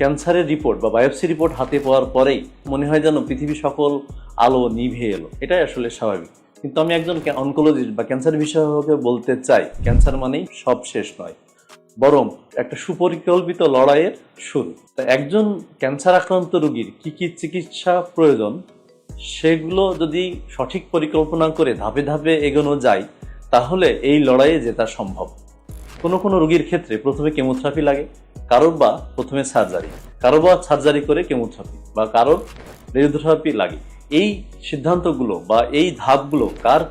ক্যান্সারের রিপোর্ট বা biopsy report হাতে পাওয়ার পরেই মনে হয় যেন পৃথিবীর সকল আলো নিভে এলো। এটাই আসলে স্বাভাবিক। কিন্তু আমি একজন অনকোলজিস্ট বা ক্যান্সার বিশেষজ্ঞকে বলতে চাই, ক্যান্সার মানেই সব শেষ নয়, বরং একটা সুপরিকল্পিত লড়াইয়ের শুরু। একজন ক্যান্সার আক্রান্ত রোগীর কি কি চিকিৎসা প্রয়োজন সেগুলো যদি সঠিক পরিকল্পনা করে ধাপে ধাপে এগোনো যায়, তাহলে এই লড়াইয়ে জেতা সম্ভব। কোনো রোগীর ক্ষেত্রে প্রথমে কেমোথেরাপি লাগে, কারোর বা প্রথমে সার্জারি, কারো বা সার্জারি করে কেমোথেরাপি, বা কারোর রেডিওথেরাপি লাগে। এই সিদ্ধান্তগুলো বা এই ধাপগুলো কার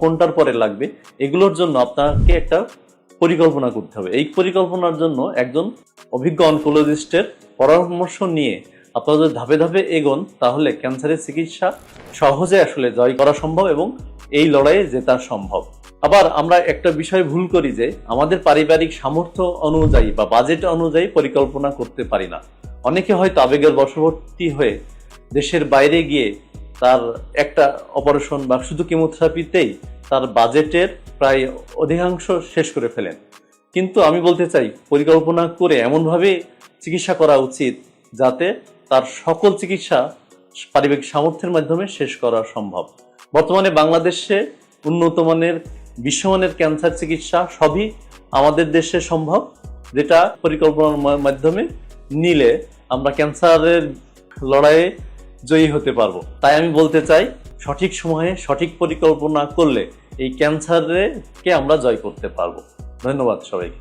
কোনটার পরে লাগবে, এগুলোর জন্য আপনাকে একটা পরিকল্পনা করতে হবে। এই পরিকল্পনার জন্য একজন অভিজ্ঞ অনকোলজিস্টের পরামর্শ নিয়ে আপনারা যদি ধাপে ধাপে এগোন, তাহলে ক্যান্সারের চিকিৎসা সহজে আসলে জয় করা সম্ভব এবং এই লড়াইয়ে জেতা সম্ভব। আবার আমরা একটা বিষয় ভুল করি যে আমাদের পারিবারিক সামর্থ্য অনুযায়ী বা বাজেট অনুযায়ী পরিকল্পনা করতে পারি না। অনেকে হয়তো আবেগের বশবর্তী হয়ে দেশের বাইরে গিয়ে তার একটা অপারেশন বা শুধু কেমোথেরাপিতেই তার বাজেটের প্রায় অধিকাংশ শেষ করে ফেলেন। কিন্তু আমি বলতে চাই, পরিকল্পনা করে এমনভাবে চিকিৎসা করা উচিত যাতে তার সকল চিকিৎসা পারিবারিক সামর্থ্যের মাধ্যমে শেষ করা সম্ভব। বর্তমানে বাংলাদেশে উন্নত মানের বিশ্বমানের ক্যান্সার চিকিৎসা সবই আমাদের দেশে সম্ভব, যেটা পরিকল্পনার মাধ্যমে নিলে আমরা ক্যান্সারের লড়াইয়ে জয়ী হতে পারবো। তাই আমি বলতে চাই, সঠিক সময়ে সঠিক পরিকল্পনা করলে এই ক্যান্সারকে আমরা জয় করতে পারবো। ধন্যবাদ সবাইকে।